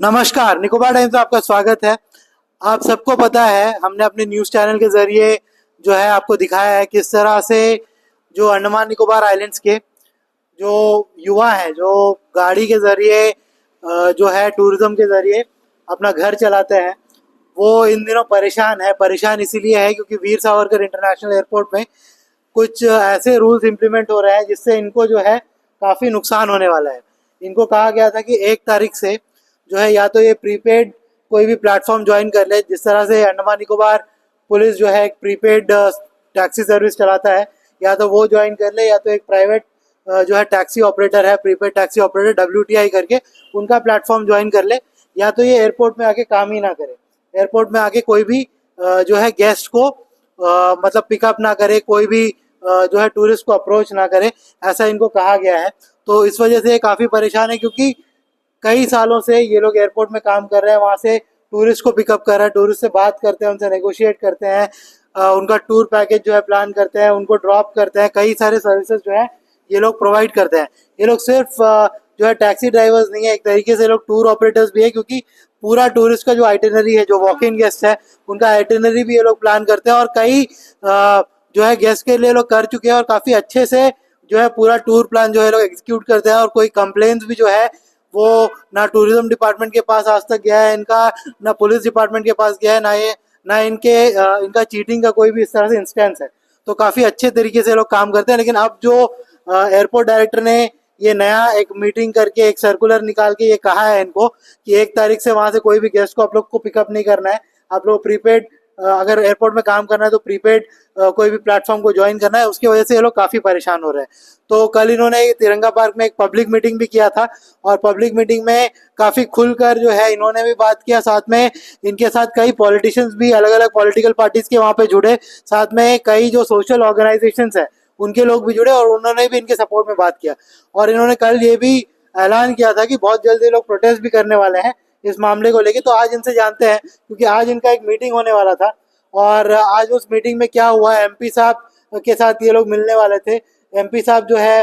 नमस्कार, निकोबार टाइम्स में आपका स्वागत है। आप सबको पता है, हमने अपने न्यूज़ चैनल के ज़रिए जो है आपको दिखाया है किस तरह से जो अंडमान निकोबार आइलैंड्स के जो युवा हैं, जो गाड़ी के ज़रिए जो है टूरिज़्म के ज़रिए अपना घर चलाते हैं, वो इन दिनों परेशान है। परेशान इसीलिए है क्योंकि वीर सावरकर इंटरनेशनल एयरपोर्ट में कुछ ऐसे रूल्स इम्प्लीमेंट हो रहे हैं जिससे इनको जो है काफ़ी नुकसान होने वाला है। इनको कहा गया था कि 1 तारीख से जो है या तो ये प्रीपेड कोई भी प्लेटफॉर्म ज्वाइन कर ले, जिस तरह से अंडमान निकोबार पुलिस जो है एक प्रीपेड टैक्सी सर्विस चलाता है, या तो वो ज्वाइन कर ले, या तो एक प्राइवेट जो है टैक्सी ऑपरेटर है, प्रीपेड टैक्सी ऑपरेटर WTI करके उनका प्लेटफॉर्म ज्वाइन कर ले, या तो ये एयरपोर्ट में आके काम ही ना करे। एयरपोर्ट में आके कोई भी जो है गेस्ट को मतलब पिकअप ना करे, कोई भी जो है टूरिस्ट को अप्रोच ना करे, ऐसा इनको कहा गया है। तो इस वजह से ये काफ़ी परेशान है क्योंकि कई सालों से ये लोग एयरपोर्ट में काम कर रहे हैं, वहाँ से टूरिस्ट को पिकअप कर रहे हैं, टूरिस्ट से बात करते हैं, उनसे नेगोशिएट करते हैं, उनका टूर पैकेज जो है प्लान करते हैं, उनको ड्रॉप करते हैं, कई सारे सर्विसेज जो है ये लोग प्रोवाइड करते हैं। ये लोग सिर्फ जो है टैक्सी ड्राइवर्स नहीं है, एक तरीके से लोग टूर ऑपरेटर्स भी है, क्योंकि पूरा टूरिस्ट का जो आइटिनरी है, जो वॉक इन गेस्ट है, उनका आइटिनरी भी ये लोग प्लान करते हैं, और कई जो है गेस्ट के लिए लोग कर चुके हैं और काफ़ी अच्छे से जो है पूरा टूर प्लान जो है लोग एग्जीक्यूट करते हैं। और कोई कंप्लेंट्स भी जो है वो ना टूरिज्म डिपार्टमेंट के पास आज तक गया है इनका, ना पुलिस डिपार्टमेंट के पास गया है, ना इनका चीटिंग का कोई भी इस तरह से इंस्टेंस है। तो काफ़ी अच्छे तरीके से लोग काम करते हैं। लेकिन अब जो एयरपोर्ट डायरेक्टर ने ये नया एक मीटिंग करके एक सर्कुलर निकाल के ये कहा है इनको कि 1 तारीख से वहाँ से कोई भी गेस्ट को आप लोग को पिकअप नहीं करना है, आप लोग प्रीपेड अगर एयरपोर्ट में काम करना है तो प्रीपेड कोई भी प्लेटफॉर्म को ज्वाइन करना है। उसकी वजह से ये लोग काफ़ी परेशान हो रहे हैं। तो कल इन्होंने तिरंगा पार्क में एक पब्लिक मीटिंग भी किया था, और पब्लिक मीटिंग में काफ़ी खुलकर जो है इन्होंने भी बात किया। साथ में इनके साथ कई पॉलिटिशियंस भी, अलग अलग पॉलिटिकल पार्टीज के वहाँ पे जुड़े, साथ में कई जो सोशल ऑर्गेनाइजेशंस हैं उनके लोग भी जुड़े, और उन्होंने भी इनके सपोर्ट में बात किया। और इन्होंने कल ये भी ऐलान किया था कि बहुत जल्दी लोग प्रोटेस्ट भी करने वाले हैं इस मामले को लेके। तो आज इनसे जानते हैं, क्योंकि आज इनका एक मीटिंग होने वाला था, और आज उस मीटिंग में क्या हुआ, MP साहब के साथ ये लोग मिलने वाले थे, MP साहब जो है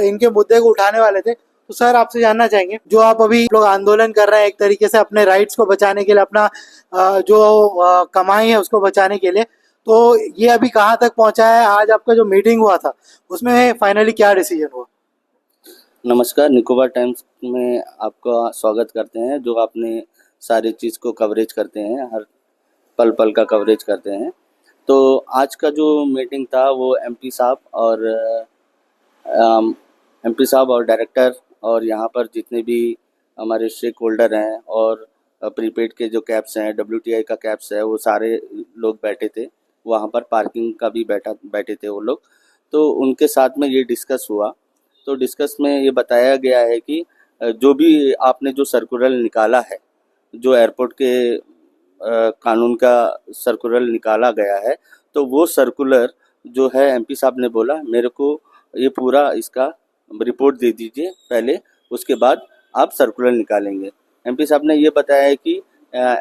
इनके मुद्दे को उठाने वाले थे। तो सर, आपसे जानना चाहेंगे, जो आप अभी लोग आंदोलन कर रहे हैं एक तरीके से अपने राइट्स को बचाने के लिए, अपना जो कमाई है उसको बचाने के लिए, तो ये अभी कहाँ तक पहुँचा है? आज आपका जो मीटिंग हुआ था उसमें फाइनली क्या डिसीजन हुआ? नमस्कार, निकोबार टाइम्स में आपका स्वागत करते हैं, जो आपने सारी चीज़ को कवरेज करते हैं, हर पल पल का कवरेज करते हैं। तो आज का जो मीटिंग था वो MP साहब और डायरेक्टर और यहाँ पर जितने भी हमारे स्टेक होल्डर हैं और प्रीपेड के जो कैब्स हैं, WTI का कैब्स है, वो सारे लोग बैठे थे। वहाँ पर पार्किंग का भी बैठे थे वो लोग। तो उनके साथ में ये डिस्कस हुआ। तो डिस्कस में ये बताया गया है कि जो भी आपने जो सर्कुलर निकाला है, जो एयरपोर्ट के कानून का सर्कुलर निकाला गया है, तो वो सर्कुलर जो है MP साहब ने बोला मेरे को ये पूरा इसका रिपोर्ट दे दीजिए पहले, उसके बाद आप सर्कुलर निकालेंगे। MP साहब ने ये बताया है कि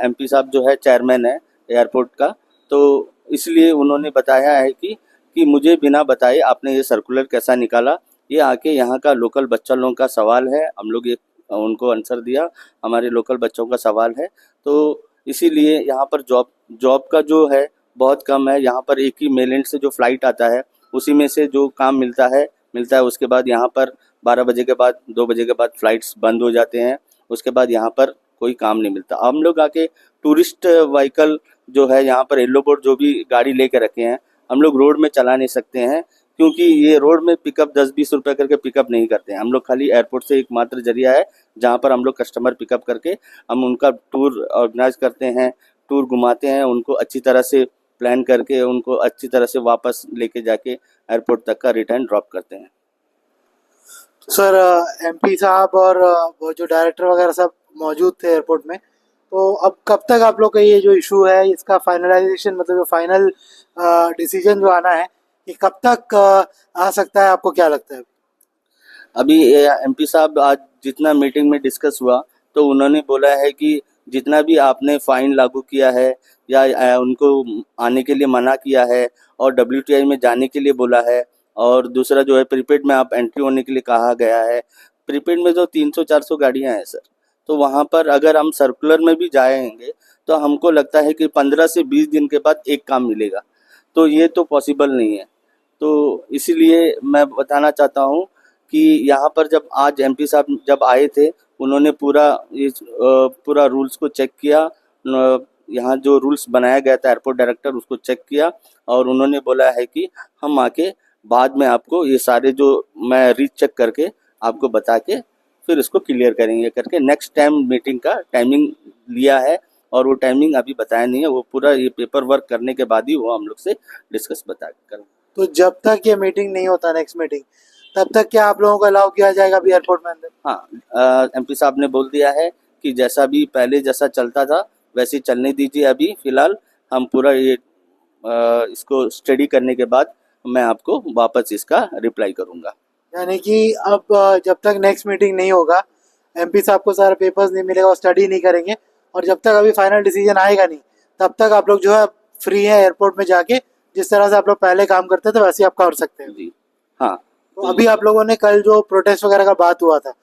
MP साहब जो है चेयरमैन है एयरपोर्ट का, तो इसलिए उन्होंने बताया है कि मुझे बिना बताए आपने ये सर्कुलर कैसा निकाला, ये आके यहाँ का लोकल बच्चा लोगों का सवाल है, हम लोग ये उनको आंसर दिया, हमारे लोकल बच्चों का सवाल है। तो इसीलिए यहाँ पर जॉब का जो है बहुत कम है। यहाँ पर एक ही मेलैंड से जो फ़्लाइट आता है उसी में से जो काम मिलता है। उसके बाद यहाँ पर 12 बजे के बाद 2 बजे के बाद फ़्लाइट्स बंद हो जाते हैं। उसके बाद यहाँ पर कोई काम नहीं मिलता। हम लोग आके टूरिस्ट व्हीकल जो है यहाँ पर येलो बोर्ड जो भी गाड़ी लेके रखे हैं, हम लोग रोड में चला नहीं सकते हैं, क्योंकि ये रोड में पिकअप 10-20 रुपये करके पिकअप नहीं करते हैं। हम लोग खाली एयरपोर्ट से एकमात्र जरिया है जहाँ पर हम लोग कस्टमर पिकअप करके हम उनका टूर ऑर्गेनाइज करते हैं, टूर घुमाते हैं, उनको अच्छी तरह से प्लान करके उनको अच्छी तरह से वापस लेके जाके एयरपोर्ट तक का रिटर्न ड्रॉप करते हैं। सर, MP साहब और वो जो डायरेक्टर वगैरह सब मौजूद थे एयरपोर्ट में, तो अब कब तक आप लोग का ये जो इशू है इसका फाइनलाइजेशन, मतलब जो फाइनल डिसीजन जो आना है, ये कब तक आ सकता है? आपको क्या लगता है? अभी MP साहब आज जितना मीटिंग में डिस्कस हुआ, तो उन्होंने बोला है कि जितना भी आपने फ़ाइन लागू किया है या उनको आने के लिए मना किया है और WTI में जाने के लिए बोला है, और दूसरा जो है प्रीपेड में आप एंट्री होने के लिए कहा गया है। प्रीपेड में जो 300-400 गाड़ियाँ हैं सर, तो वहाँ पर अगर हम सर्कुलर में भी जाएंगे तो हमको लगता है कि 15 से 20 दिन के बाद एक काम मिलेगा, तो ये तो पॉसिबल नहीं है। तो इसीलिए मैं बताना चाहता हूँ कि यहाँ पर जब आज एमपी साहब जब आए थे, उन्होंने पूरा रूल्स को चेक किया। यहाँ जो रूल्स बनाया गया था एयरपोर्ट डायरेक्टर, उसको चेक किया और उन्होंने बोला है कि हम आके बाद में आपको ये सारे जो मैं रीचेक करके आपको बता के फिर इसको क्लियर करेंगे करके नेक्स्ट टाइम मीटिंग का टाइमिंग लिया है। और वो टाइमिंग अभी बताया नहीं है, वो पूरा ये पेपर वर्क करने के बाद ही वो हम लोग से डिस्कस बता कर। तो जब तक ये मीटिंग नहीं होता नेक्स्ट मीटिंग, तब तक क्या आप लोगों को अलाउ किया जाएगा अभी एयरपोर्ट में अंदर? हाँ, एमपी साहब ने बोल दिया है कि जैसा भी पहले जैसा चलता था वैसे ही चलने दीजिए। अभी फिलहाल हम पूरा ये इसको स्टडी करने के बाद मैं आपको वापस इसका रिप्लाई करूँगा। यानी कि अब जब तक नेक्स्ट मीटिंग नहीं होगा, एमपी साहब को सारे पेपर्स नहीं मिलेगा, वो स्टडी नहीं करेंगे, और जब तक अभी फाइनल डिसीजन आएगा नहीं, तब तक आप लोग जो है फ्री है एयरपोर्ट में जाके जिस तरह से आप लोग पहले काम करते थे वैसे ही आप कर सकते हैं। जी हाँ। तो अभी आप लोगों ने कल जो प्रोटेस्ट वगैरह का बात हुआ था,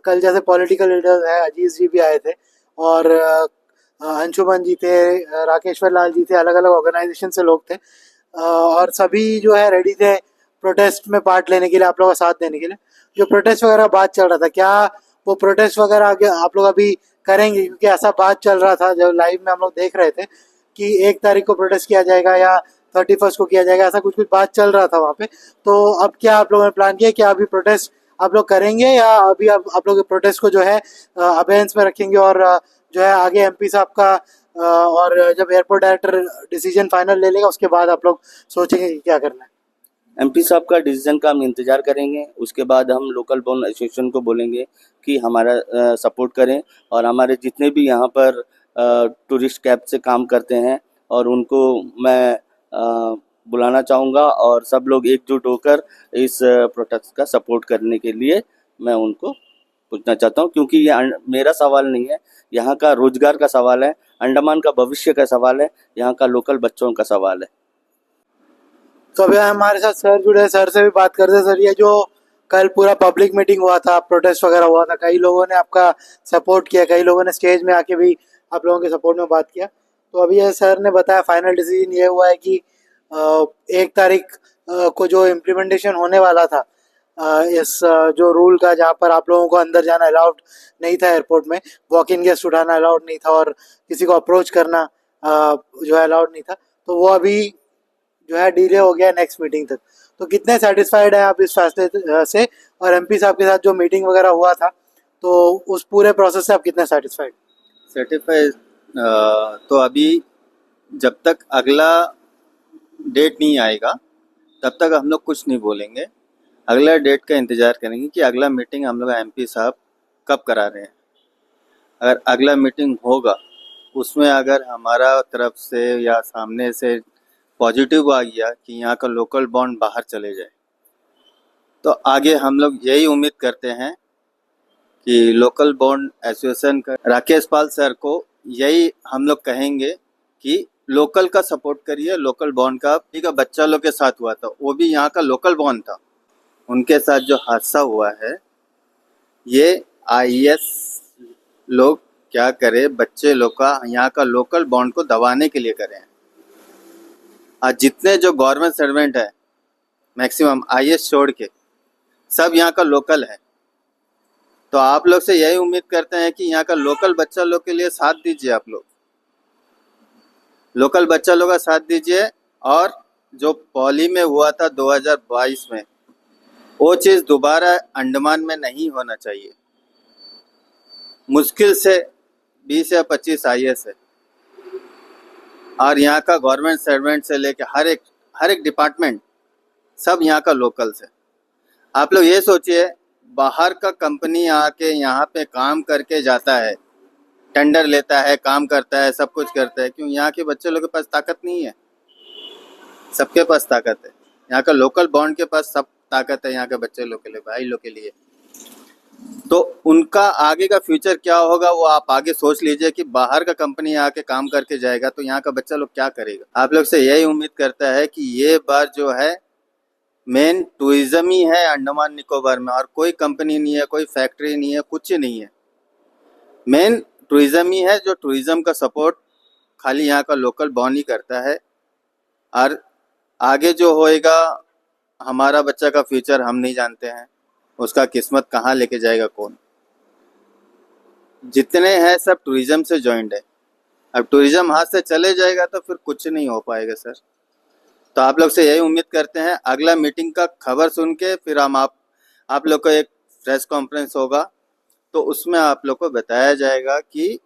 कल जैसे पॉलिटिकल लीडर्स हैं, अजीज जी भी आए थे, और अंशुमन जी थे, राकेश्वर लाल जी थे, अलग अलग ऑर्गेनाइजेशन से लोग थे, और सभी जो है रेडी थे प्रोटेस्ट में पार्ट लेने के लिए, आप लोगों का साथ देने के लिए। जो प्रोटेस्ट वगैरह बात चल रहा था, क्या वो प्रोटेस्ट वगैरह आगे आप लोग अभी करेंगे? क्योंकि ऐसा बात चल रहा था जब लाइव में हम लोग देख रहे थे कि 1 तारीख को प्रोटेस्ट किया जाएगा या 31 को किया जाएगा, ऐसा कुछ कुछ बात चल रहा था वहाँ पे। तो अब क्या आप लोगों ने प्लान किया, क्या अभी प्रोटेस्ट आप लोग करेंगे, या अभी आप लोग प्रोटेस्ट को जो है अबेयंस में रखेंगे, और जो है आगे एमपी साहब का और जब एयरपोर्ट डायरेक्टर डिसीजन फाइनल ले लेगा उसके बाद आप लोग सोचेंगे कि क्या करना है? एमपी साहब का डिसीजन का हम इंतज़ार करेंगे, उसके बाद हम लोकल बोन एसोसिएशन को बोलेंगे कि हमारा सपोर्ट करें, और हमारे जितने भी यहाँ पर टूरिस्ट कैब से काम करते हैं और उनको मैं बुलाना चाहूँगा, और सब लोग एकजुट होकर इस प्रोटेस्ट का सपोर्ट करने के लिए मैं उनको पूछना चाहता हूँ। क्योंकि ये मेरा सवाल नहीं है, यहाँ का रोजगार का सवाल है, अंडमान का भविष्य का सवाल है, यहाँ का लोकल बच्चों का सवाल है। तो अभी हमारे साथ सर जुड़े हैं, सर से भी बात करते हैं। सर, ये जो कल पूरा पब्लिक मीटिंग हुआ था, प्रोटेस्ट वगैरह हुआ था, कई लोगों ने आपका सपोर्ट किया, कई लोगों ने स्टेज में आके भी आप लोगों के सपोर्ट में बात किया। तो अभी ये सर ने बताया फाइनल डिसीजन ये हुआ है कि 1 तारीख को जो इम्प्लीमेंटेशन होने वाला था इस जो रूल का, जहाँ पर आप लोगों को अंदर जाना अलाउड नहीं था एयरपोर्ट में, वॉक इन गेस्ट उठाना अलाउड नहीं था, और किसी को अप्रोच करना जो है अलाउड नहीं था, तो वो अभी जो है डिले हो गया नेक्स्ट मीटिंग तक। तो कितने सेटिस्फाइड हैं आप इस फैसले से, और एमपी साहब के साथ जो मीटिंग वगैरह हुआ था, तो उस पूरे प्रोसेस से आप कितने सेटिस्फाइड? सर्टिफाइड तो अभी जब तक अगला डेट नहीं आएगा तब तक हम लोग कुछ नहीं बोलेंगे। अगला डेट का इंतज़ार करेंगे कि अगला मीटिंग हम लोग एमपी साहब कब करा रहे हैं। अगर अगला मीटिंग होगा उसमें अगर हमारा तरफ से या सामने से पॉजिटिव आ गया कि यहाँ का लोकल बॉन्ड बाहर चले जाए, तो आगे हम लोग यही उम्मीद करते हैं कि लोकल बॉन्ड एसोसिएशन का राकेश पाल सर को यही हम लोग कहेंगे कि लोकल का सपोर्ट करिए। लोकल बॉन्ड का ठीक है, बच्चा लोग के साथ हुआ था, वो भी यहाँ का लोकल बॉन्ड था, उनके साथ जो हादसा हुआ है, ये आईएएस लोग क्या करे, बच्चे लोग का यहाँ का लोकल बॉन्ड को दबाने के लिए करें। आज जितने जो गवर्नमेंट सर्वेंट है मैक्सिमम आईएएस छोड़ के सब यहाँ का लोकल है, तो आप लोग से यही उम्मीद करते हैं कि यहाँ का लोकल बच्चा लोग के लिए साथ दीजिए। आप लोग लोकल बच्चा लोग का साथ दीजिए, और जो पौली में हुआ था 2022 में, वो चीज़ दोबारा अंडमान में नहीं होना चाहिए। मुश्किल से 20 या 25 आईएएस है, और यहाँ का गवर्नमेंट सर्वेंट से लेके हर एक डिपार्टमेंट सब यहाँ का लोकल्स है। आप लोग ये सोचिए, बाहर का कंपनी आके यहाँ पे काम करके जाता है, टेंडर लेता है, काम करता है, सब कुछ करता है, क्यों यहाँ के बच्चे लोग के पास ताकत नहीं है? सबके पास ताकत है, यहाँ का लोकल बॉन्ड के पास सब ताकत है यहाँ के बच्चे लोग के लिए, भाई लोग के लिए। तो उनका आगे का फ्यूचर क्या होगा वो आप आगे सोच लीजिए कि बाहर का कंपनी आके काम करके जाएगा तो यहाँ का बच्चा लोग क्या करेगा। आप लोग से यही उम्मीद करता है कि ये बार जो है मेन टूरिज्म ही है अंडमान निकोबार में, और कोई कंपनी नहीं है, कोई फैक्ट्री नहीं है, कुछ नहीं है। मेन टूरिज्म ही है, जो टूरिज्म का सपोर्ट खाली यहाँ का लोकल बॉन ही करता है। और आगे जो होएगा, हमारा बच्चा का फ्यूचर हम नहीं जानते हैं, उसका किस्मत कहाँ लेके जाएगा कौन। जितने हैं सब टूरिज्म से जॉइंट है। अब टूरिज्म हाथ से चले जाएगा तो फिर कुछ नहीं हो पाएगा सर। तो आप लोग से यही उम्मीद करते हैं, अगला मीटिंग का खबर सुन के फिर हम आप लोग को एक प्रेस कॉन्फ्रेंस होगा, तो उसमें आप लोग को बताया जाएगा कि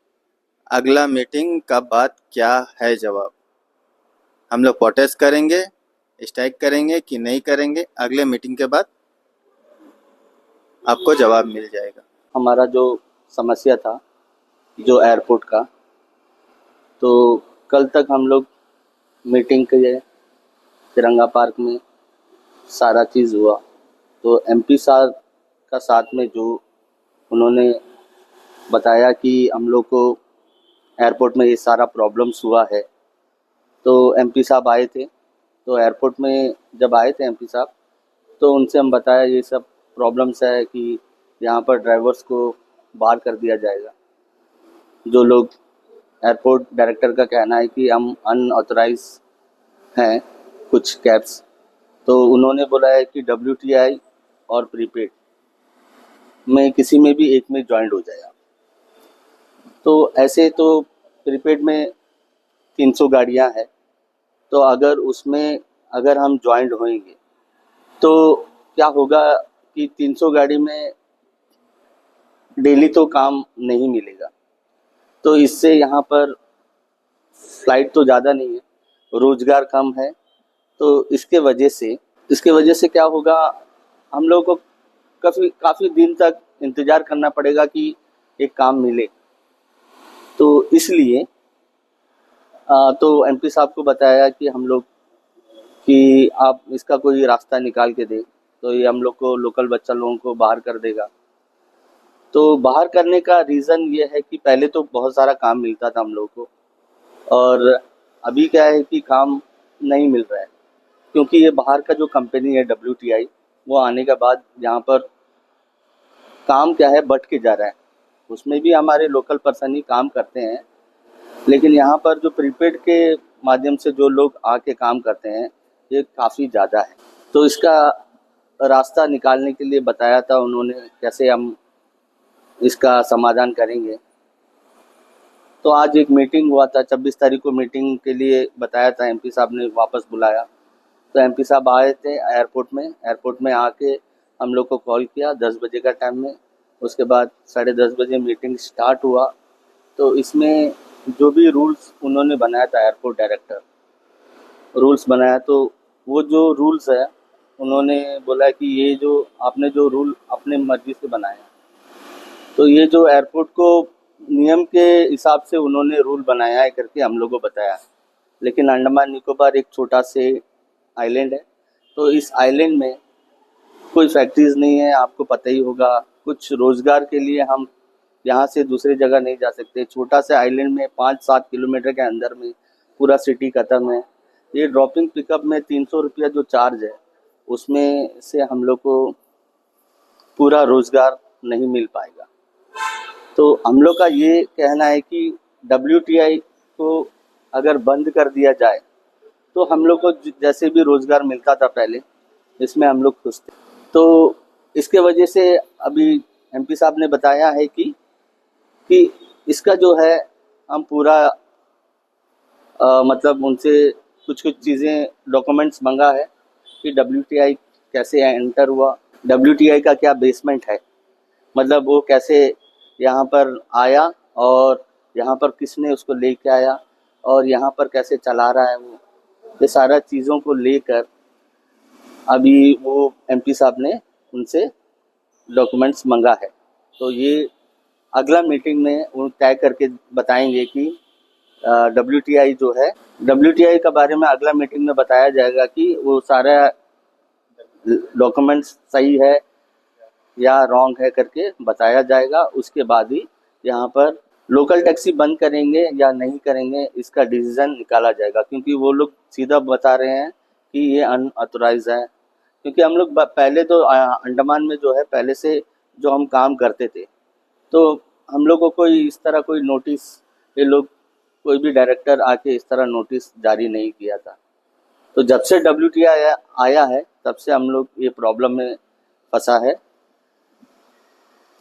अगला मीटिंग का बाद क्या है जवाब। हम लोग प्रोटेस्ट करेंगे, स्ट्राइक करेंगे कि नहीं करेंगे, अगले मीटिंग के बाद आपको जवाब मिल जाएगा। हमारा जो समस्या था जो एयरपोर्ट का, तो कल तक हम लोग मीटिंग के तिरंगा पार्क में सारा चीज़ हुआ। तो एमपी साहब का साथ में जो उन्होंने बताया कि हम लोग को एयरपोर्ट में ये सारा प्रॉब्लम्स हुआ है। तो एमपी साहब आए थे, तो एयरपोर्ट में जब आए थे एमपी साहब, तो उनसे हम बताया ये सब प्रॉब्लम्स है कि यहाँ पर ड्राइवर्स को बाहर कर दिया जाएगा। जो लोग एयरपोर्ट डायरेक्टर का कहना है कि हम अनऑथराइज हैं कुछ कैब्स, तो उन्होंने बोला है कि WTI और प्रीपेड में किसी में भी एक में ज्वाइंट हो जाएगा। तो ऐसे तो प्रीपेड में 300 गाड़ियाँ हैं, तो अगर उसमें अगर हम ज्वाइंट होएंगे तो क्या होगा कि 300 गाड़ी में डेली तो काम नहीं मिलेगा। तो इससे यहाँ पर फ्लाइट तो ज़्यादा नहीं है, रोज़गार कम है। तो इसके वजह से क्या होगा, हम लोगों को काफ़ी दिन तक इंतज़ार करना पड़ेगा कि एक काम मिले। तो इसलिए तो एमपी साहब को बताया कि हम लोग कि आप इसका कोई रास्ता निकाल के दें, तो ये हम लोग को लोकल बच्चा लोगों को बाहर कर देगा। तो बाहर करने का रीज़न ये है कि पहले तो बहुत सारा काम मिलता था हम लोग को, और अभी क्या है कि काम नहीं मिल रहा है, क्योंकि ये बाहर का जो कंपनी है WTI, वो आने के बाद यहाँ पर काम क्या है बढ़ के जा रहा है। उसमें भी हमारे लोकल पर्सन ही काम करते हैं, लेकिन यहाँ पर जो प्रीपेड के माध्यम से जो लोग आके काम करते हैं ये काफ़ी ज़्यादा है। तो इसका रास्ता निकालने के लिए बताया था उन्होंने, कैसे हम इसका समाधान करेंगे। तो आज एक मीटिंग हुआ था, 26 तारीख को मीटिंग के लिए बताया था, एमपी साहब ने वापस बुलाया। तो एमपी साहब आए थे एयरपोर्ट में आके हम लोग को कॉल किया 10 बजे का टाइम में। उसके बाद 10:30 बजे मीटिंग स्टार्ट हुआ। तो इसमें जो भी रूल्स उन्होंने बनाया था, एयरपोर्ट डायरेक्टर रूल्स बनाया, तो वो जो रूल्स है उन्होंने बोला कि ये जो आपने जो रूल अपने मर्जी से बनाया, तो ये जो एयरपोर्ट को नियम के हिसाब से उन्होंने रूल बनाया है करके हम लोग को बताया। लेकिन अंडमान निकोबार एक छोटा से आइलैंड है, तो इस आइलैंड में कोई फैक्ट्रीज नहीं है, आपको पता ही होगा। कुछ रोज़गार के लिए हम यहाँ से दूसरी जगह नहीं जा सकते। छोटा सा आइलैंड में 5-7 किलोमीटर के अंदर में पूरा सिटी ख़त्म है। ये ड्रॉपिंग पिकअप में 300 रुपया जो चार्ज है, उसमें से हम लोग को पूरा रोज़गार नहीं मिल पाएगा। तो हम लोग का ये कहना है कि WTI को अगर बंद कर दिया जाए तो हम लोग को जैसे भी रोज़गार मिलता था पहले, इसमें हम लोग खुश थे। तो इसके वजह से अभी एमपी साहब ने बताया है कि इसका जो है हम पूरा मतलब उनसे कुछ चीज़ें डॉक्यूमेंट्स मंगा है कि WTI कैसे एंटर हुआ, WTI का क्या बेसमेंट है, मतलब वो कैसे यहाँ पर आया और यहाँ पर किसने उसको लेके आया और यहाँ पर कैसे चला रहा है वो, ये सारा चीज़ों को लेकर अभी वो एमपी साहब ने उनसे डॉक्यूमेंट्स मंगा है। तो ये अगला मीटिंग में वो तय करके बताएंगे कि WTI जो है, WTI के बारे में अगला मीटिंग में बताया जाएगा कि वो सारा डॉक्यूमेंट्स सही है या रॉन्ग है करके बताया जाएगा। उसके बाद ही यहाँ पर लोकल टैक्सी बंद करेंगे या नहीं करेंगे इसका डिसीजन निकाला जाएगा, क्योंकि वो लोग सीधा बता रहे हैं कि ये अनऑथराइज है। क्योंकि हम लोग पहले तो अंडमान में जो है पहले से जो हम काम करते थे, तो हम लोग को कोई इस तरह कोई नोटिस, ये लोग कोई भी डायरेक्टर आके इस तरह नोटिस जारी नहीं किया था। तो जब से WTI आया है तब से हम लोग ये प्रॉब्लम में फंसा है।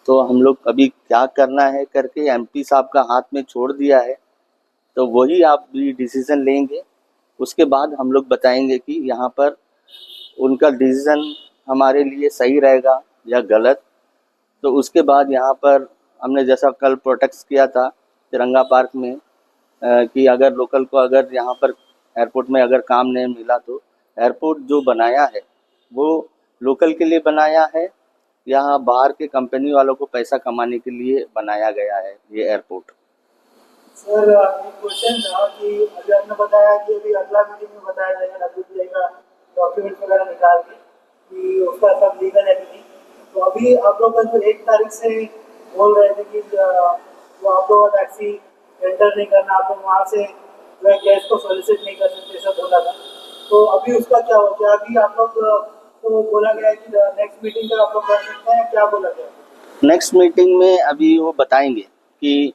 तो हम लोग अभी क्या करना है करके MP साहब का हाथ में छोड़ दिया है, तो वही आप भी डिसीजन लेंगे। उसके बाद हम लोग बताएंगे कि यहाँ पर उनका डिसीजन हमारे लिए सही रहेगा या गलत। तो उसके बाद यहाँ पर हमने जैसा कल प्रोटेस्ट किया था तिरंगा पार्क में, कि अगर लोकल को अगर यहाँ पर एयरपोर्ट में अगर काम नहीं मिला तो एयरपोर्ट जो बनाया है वो लोकल के लिए बनाया है या बाहर के कंपनी वालों को पैसा कमाने के लिए बनाया गया है ये एयरपोर्ट। सर एक क्वेश्चन था कि अभी आपने बताया कि अभी अगला मीटिंग में बताया जाएगा WTI का डॉक्यूमेंट वगैरह निकाल के कि उसका सब लीगल है कि नहीं। तो अभी आप लोग जो 1 तारीख से बोल रहे थे कि जो आप लोग टैक्सी एंटर नहीं करना, आप लोग वहाँ से जो है कैश को सोलिसिट नहीं कर सकते, ऐसा बोला था। तो अभी उसका क्या हो गया? अभी आप लोग को बोला गया है कि नेक्स्ट मीटिंग में आप लोग कर सकते हैं, क्या बोला गया? नेक्स्ट मीटिंग में अभी वो बताएंगे कि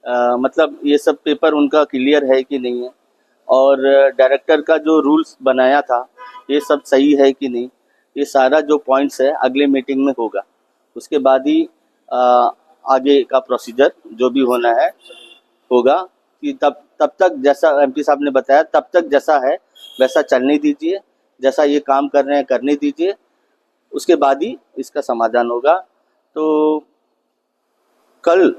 मतलब ये सब पेपर उनका क्लियर है कि नहीं है, और डायरेक्टर का जो रूल्स बनाया था ये सब सही है कि नहीं। ये सारा जो पॉइंट्स है अगले मीटिंग में होगा। उसके बाद ही आगे का प्रोसीजर जो भी होना है होगा। कि तब तक जैसा MP साहब ने बताया तब तक जैसा है वैसा चलने दीजिए, जैसा ये काम कर रहे हैं करने दीजिए, उसके बाद ही इसका समाधान होगा। तो कल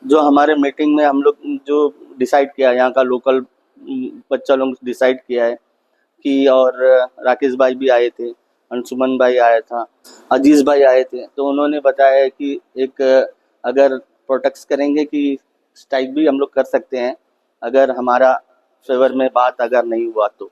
जो हमारे मीटिंग में हम लोग जो डिसाइड किया, यहाँ का लोकल बच्चा लोग डिसाइड किया है कि, और राकेश भाई भी आए थे, अंशुमन भाई आया था, अजीज भाई आए थे, तो उन्होंने बताया कि एक अगर प्रोटेक्ट करेंगे कि स्ट्राइक भी हम लोग कर सकते हैं अगर हमारा फेवर में बात अगर नहीं हुआ तो।